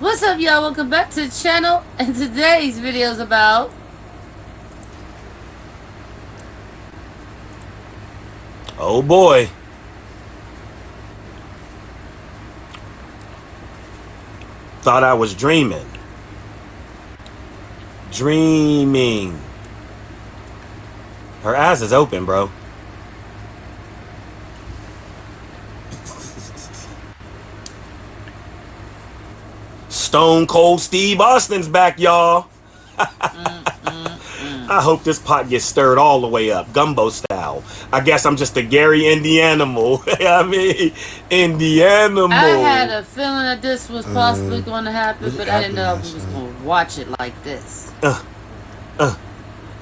What's up, y'all? Welcome back to the channel, and today's video is about oh boy. Thought I was dreaming. Dreaming. Her eyes is open, bro. Stone Cold Steve Austin's back, y'all. I hope this pot gets stirred all the way up, gumbo style. I guess I'm just a Gary Indianimal. I mean, Indianimal. I had a feeling that this was possibly going to happen, but I didn't know we was going to watch it like this.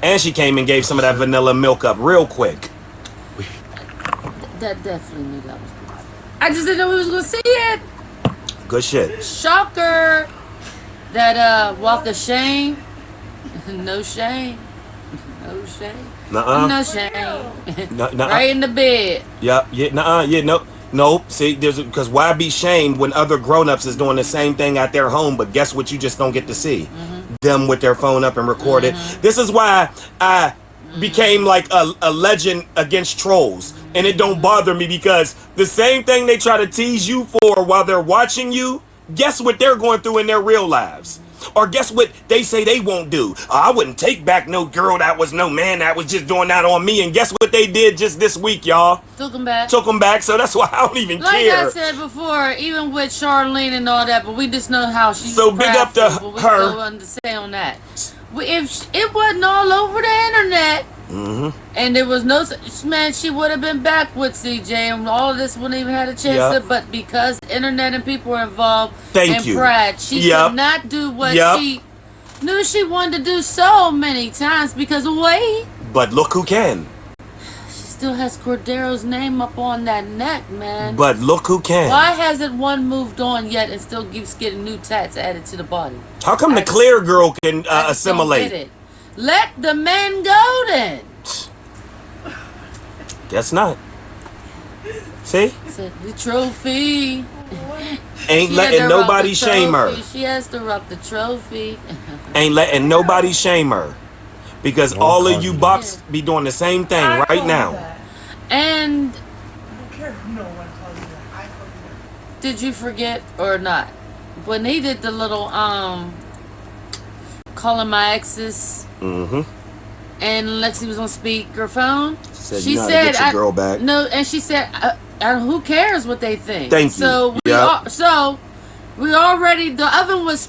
And she came and gave some of that vanilla milk up real quick. That definitely knew that was going to happen. I just didn't know we was going to see it. Good shit. Shocker. That walk of shame. No shame. No shame. Nuh-uh. No shame. Nuh-uh. Right in the bed. Yeah, nuh-uh, nope. See, because why be shamed when other grown-ups is doing the same thing at their home, but guess what you just don't get to see? Them with their phone up and record it. This is why I became like a legend against trolls. And it don't bother me because the same thing they try to tease you for while they're watching you, guess what they're going through in their real lives? Or guess what they say they won't do? I wouldn't take back no girl that was no man that was just doing that on me. And guess what they did just this week, y'all? Took them back. Took them back, so that's why I don't even care. Like I said before, even with Charlene and all that, but we just know how she's so big up to but we her. still understand on that. If it wasn't all over the internet, and there was no man, she would have been back with CJ, and all of this wouldn't even had a chance to. But because internet and people were involved, and Brad, she could not do what she knew she wanted to do so many times because wait. But look who can. She still has Cordero's name up on that neck, man. But look who can. Why hasn't one moved on yet and still keeps getting new tats added to the body? How come the clear girl can assimilate? Don't get it. Let the men go then. Guess not. See? The trophy. Ain't letting nobody shame her. She has to rock the trophy. Ain't letting nobody shame her. Because all of you bops be doing the same thing right now. And I don't care if no one tells you that. I told you that. did you forget or not? When he did the little calling my exes, and Lexi was on speakerphone, she said, get your girl back. No, and she said, who cares what they think? Thank so you. So we already, the oven was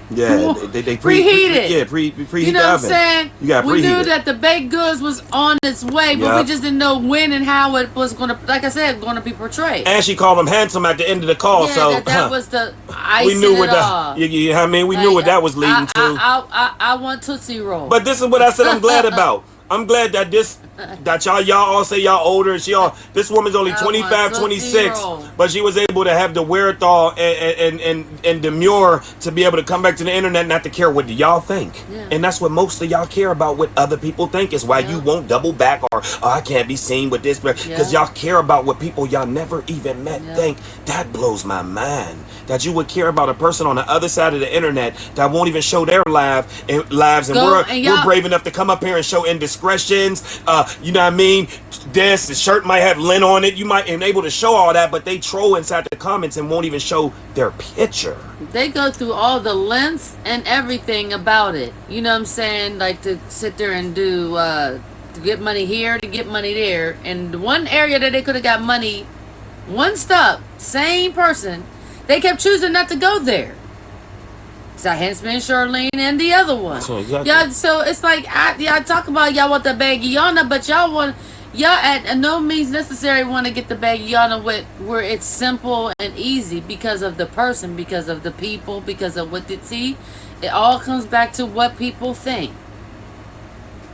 they preheated. Preheat you know the what I'm oven. saying? You got we knew preheated. that the baked goods was on its way, but we just didn't know when and how it was going to, like I said, going to be portrayed. And she called him handsome at the end of the call, so that was the icing we knew what off. you know what I mean? We knew what that was leading to. I want Tootsie Roll. But this is what I said I'm glad about. I'm glad that y'all all say y'all older. This woman's only 25, 26, but she was able to have the wherewithal and demure to be able to come back to the internet, not to care what y'all think. And that's what most of y'all care about, what other people think. Is why you won't double back or I can't be seen with this, because y'all care about what people y'all never even met think. That blows my mind. That you would care about a person on the other side of the internet that won't even show their lives, and we're brave enough to come up here and show indiscretions. You know what I mean? The shirt might have lint on it. You might be able to show all that, but they troll inside the comments and won't even show their picture. They go through all the lengths and everything about it. You know what I'm saying? Like to sit there and do to get money here, to get money there, and the one area that they could have got money, one stop, same person. They kept choosing not to go there. So hence been Charlene and the other one. So it's like y'all talk about y'all want the baggiana, but y'all at no means necessary want to get the baggiana with where it's simple and easy because of the person, because of the people, because of what they see. It all comes back to what people think.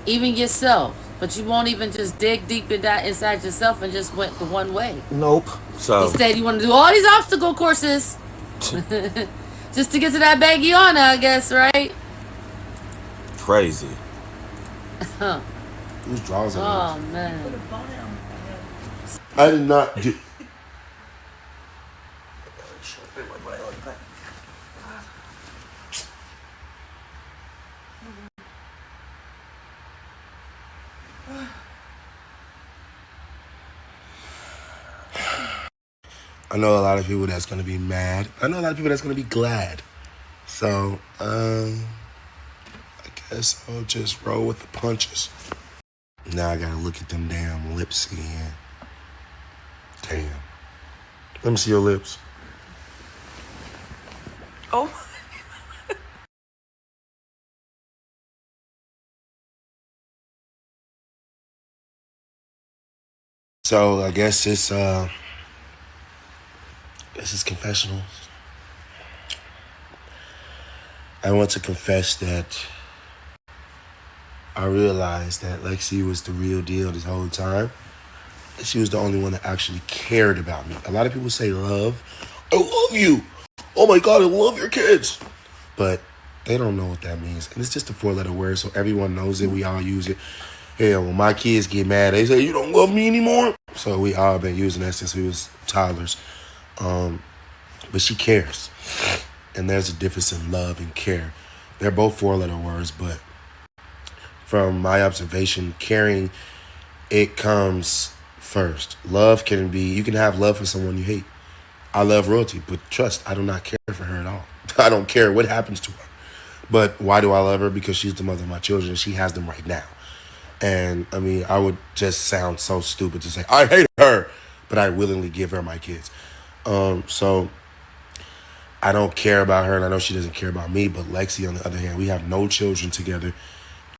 Even yourself. But you won't even just dig deep in that inside yourself and just went the one way. Nope. So instead, you want to do all these obstacle courses just to get to that baggiana, I guess, right? Crazy. Whose drawers are Oh man. I did not get. I know a lot of people that's going to be mad. I know a lot of people that's going to be glad. So, I guess I'll just roll with the punches. Now I got to look at them damn lips again. Damn. Let me see your lips. Oh. So I guess this is confessional. I want to confess that I realized that Lexi was the real deal this whole time. She was the only one that actually cared about me. A lot of people say love. I love you. Oh my God, I love your kids. But they don't know what that means. And it's just a 4-letter word, so everyone knows it. We all use it. Hell, when my kids get mad, they say, you don't love me anymore. So we all been using that since we was toddlers. But she cares. And there's a difference in love and care. They're both 4-letter words, but from my observation, caring, it comes first. Love can be, you can have love for someone you hate. I love royalty, but trust, I do not care for her at all. I don't care what happens to her. But why do I love her? Because she's the mother of my children, and she has them right now. And, I mean, I would just sound so stupid to say, I hate her, but I willingly give her my kids. So I don't care about her, and I know she doesn't care about me, but Lexi, on the other hand, we have no children together,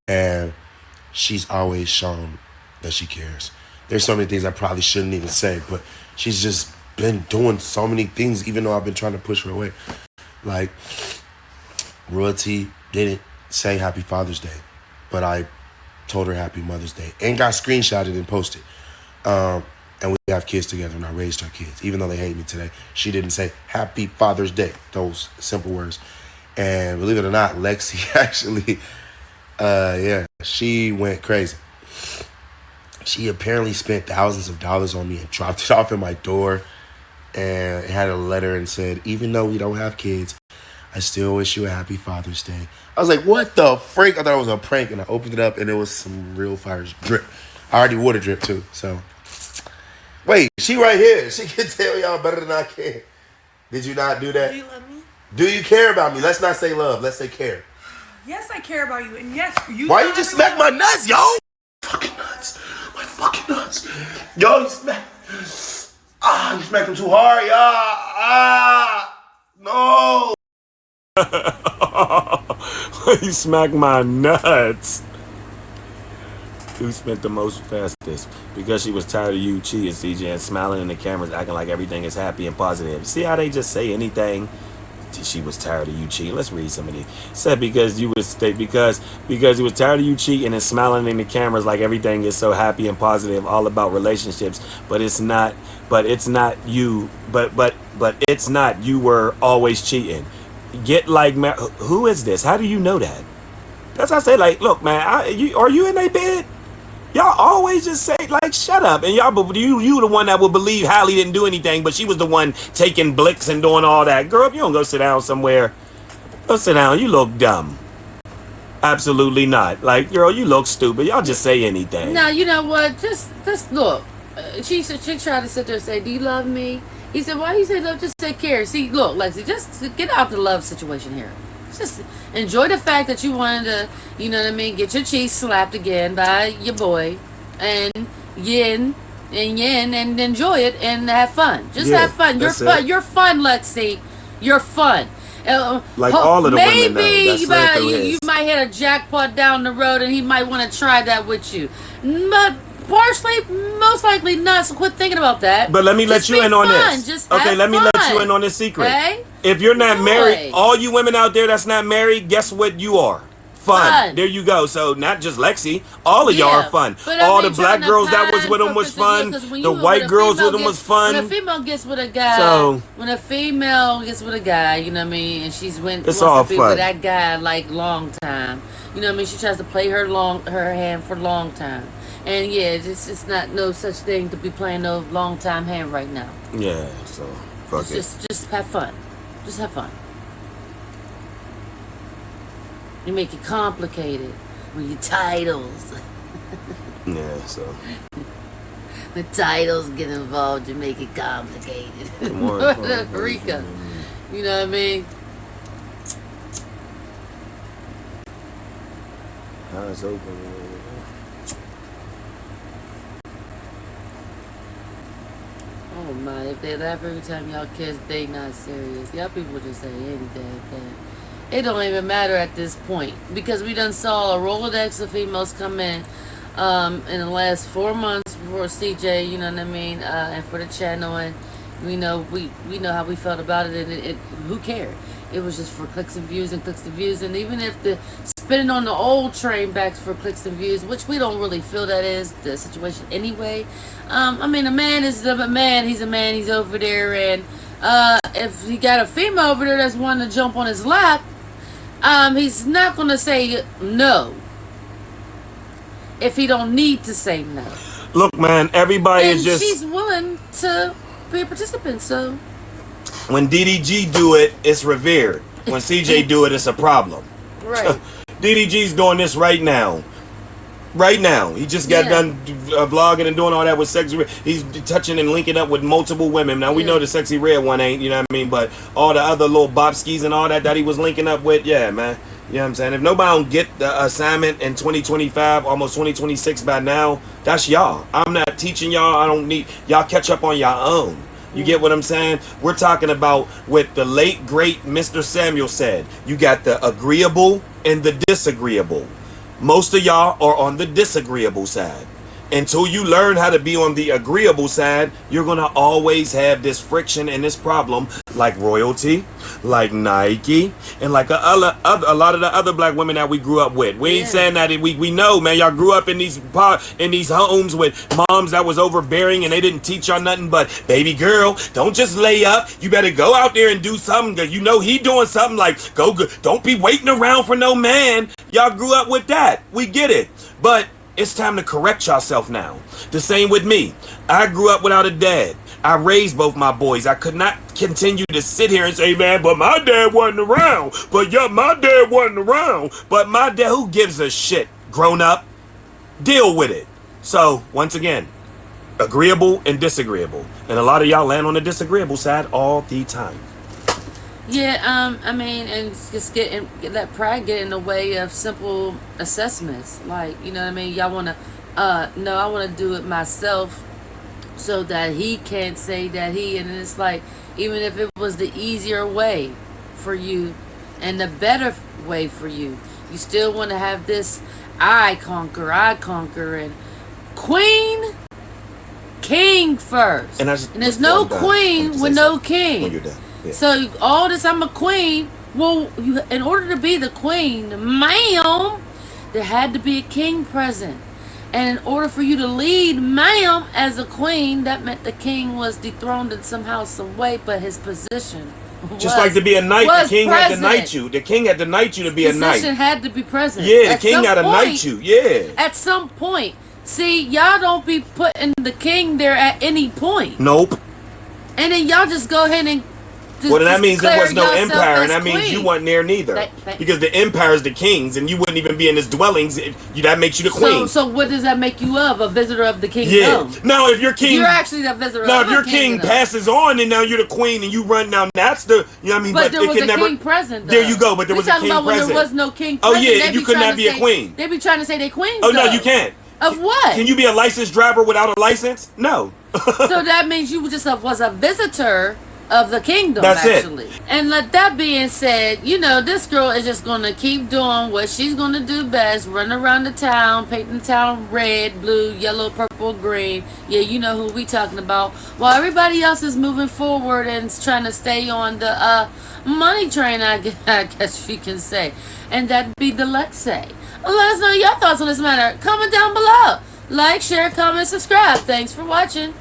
and she's always shown that she cares. There's so many things I probably shouldn't even say, but she's just been doing so many things, even though I've been trying to push her away. Like, Royalty didn't say Happy Father's Day, but I told her Happy Mother's Day and got screenshotted and posted. And we have kids together, and I raised her kids. Even though they hate me today, she didn't say Happy Father's Day, those simple words. And believe it or not, Lexi actually, she went crazy. She apparently spent thousands of dollars on me and dropped it off at my door. And it had a letter and said, even though we don't have kids, I still wish you a Happy Father's Day. I was like, what the freak? I thought it was a prank, and I opened it up, and it was some real fire drip. I already water drip, too, so. Wait, she right here. She can tell y'all better than I can. Did you not do that? Do you love me? Do you care about me? Let's not say love. Let's say care. Yes, I care about you, and yes, you. Why you just smack my nuts, yo? Fucking nuts. My fucking nuts. Yo, you smack. You smacked them too hard, y'all. No. You smacked my nuts. Who spent the most fastest? Because she was tired of you cheating, CJ, and smiling in the cameras, acting like everything is happy and positive. See how they just say anything? She was tired of you cheating. Let's read some of these. Said because you was because he was tired of you cheating and smiling in the cameras like everything is so happy and positive, all about relationships. But it's not. But it's not you. But it's not. You were always cheating. Get like, who is this? How do you know that? That's how I say. Like, look, man. Are you in a bed? Y'all always just say, like, shut up. And you the one that would believe Hallie didn't do anything, but she was the one taking blicks and doing all that. Girl, if you don't go sit down somewhere, go sit down. You look dumb. Absolutely not. Like, girl, you look stupid. Y'all just say anything. Now, you know what? Just look. She tried to sit there and say, do you love me? He said, why do you say love? Just say care. See, look, Lexi, just get out the love situation here. Just enjoy the fact that you wanted to, you know what I mean, get your cheeks slapped again by your boy, and yin and enjoy it and have fun. Just have fun. You're fun. You're fun, Lexi. You're fun. Like all of the women, maybe you might hit a jackpot down the road, and he might want to try that with you. But partially, most likely not. So quit thinking about that. But let me let you in on this. Okay, let me let you in on this secret. Okay? If you're not married, all you women out there that's not married, guess what you are? Fun. There you go. So not just Lexi, all of y'all are fun. All the black girls that was with him was fun. The white girls with him was fun. When a female gets with a guy, you know what I mean, and she's wants to be with that guy like long time. You know what I mean? She tries to play her hand for long time. And yeah, it's not no such thing to be playing no long time hand right now. Yeah, so fuck it. Just have fun. Just have fun. You make it complicated with your titles. Yeah, so. The titles get involved to make it complicated. Come on, Rika. You know what I mean? Eyes open. Oh my, if they laugh every time y'all kiss, they not serious. Y'all people just say any damn thing. It don't even matter at this point. Because we done saw a Rolodex of females come in the last 4 months before CJ, you know what I mean? And for the channel, and we know how we felt about it, and it who cared? It was just for clicks and views and clicks and views, and even if the spinning on the old train backs for clicks and views, which we don't really feel that is the situation anyway. I mean, a man is a man. He's a man. He's over there, and if he got a female over there that's wanting to jump on his lap, he's not gonna say no if he don't need to say no. Look, man, everybody And is just. she's willing to be a participant, so. When DDG do it, it's revered. When CJ do it, it's a problem. Right. DDG's doing this right now. Right now. He just got done vlogging and doing all that with Sexy Red. He's touching and linking up with multiple women. Now, we know the Sexy Red one ain't, you know what I mean? But all the other little Bobskis and all that he was linking up with, yeah, man. You know what I'm saying? If nobody don't get the assignment in 2025, almost 2026 by now, that's y'all. I'm not teaching y'all. I don't need... Y'all catch up on your own. You get what I'm saying? We're talking about what the late, great Mr. Samuel said. You got the agreeable and the disagreeable. Most of y'all are on the disagreeable side. Until you learn how to be on the agreeable side, you're going to always have this friction and this problem, like royalty, like Nike, and like a lot of the other black women that we grew up with. We ain't saying that we know, man. Y'all grew up in these homes with moms that was overbearing and they didn't teach y'all nothing but, baby girl, don't just lay up. You better go out there and do something. You know he doing something, like go. Don't be waiting around for no man. Y'all grew up with that. We get it, but it's time to correct yourself now. The same with me. I grew up without a dad. I raised both my boys. I could not continue to sit here and say, man, but my dad wasn't around. But yeah, my dad wasn't around. But my dad, who gives a shit? Grown up, deal with it. So, once again, agreeable and disagreeable. And a lot of y'all land on the disagreeable side all the time. Yeah, I mean, and just let pride get in the way of simple assessments. Like, you know what I mean? Y'all want to, no, I want to do it myself so that he can't say that and it's like, even if it was the easier way for you and the better way for you, you still want to have this I conquer, and king first. And there's no queen with no king. When you're done. Yeah. So all this, I'm a queen. Well, in order to be the queen, ma'am, there had to be a king present. And in order for you to lead, ma'am, as a queen, that meant the king was dethroned in somehow, some way, but his position just like to be a knight, the king had to knight you. The king had to knight you to be a knight. Position had to be present. Yeah, the king had to knight you. Yeah. At some point. See, y'all don't be putting the king there at any point. Nope. And then y'all just go ahead and well, that means there was no empire, and that means you weren't there neither. Because the empire is the kings, and you wouldn't even be in his dwellings. That makes you the queen. So what does that make you of? A visitor of the kingdom? Yeah. Now, if your king... You're actually the visitor of the kingdom. Now, if your king passes on, and now you're the queen, and you run down, that's the... You know what I mean? But there was a king present, though. There you go, but there was a king present. When there was no king present. Oh, yeah, you could not be a queen. They be trying to say they queens, oh, no, you can't. Of what? Can you be a licensed driver without a license? No. So that means you just was a visitor of the kingdom. That's actually. It. And let that being said, you know, this girl is just going to keep doing what she's going to do best, run around the town, painting the town red, blue, yellow, purple, green. Yeah, you know who we talking about. While everybody else is moving forward and trying to stay on the money train, I guess you can say. And that'd be the Lexi's. Let us know your thoughts on this matter. Comment down below. Like, share, comment, subscribe. Thanks for watching.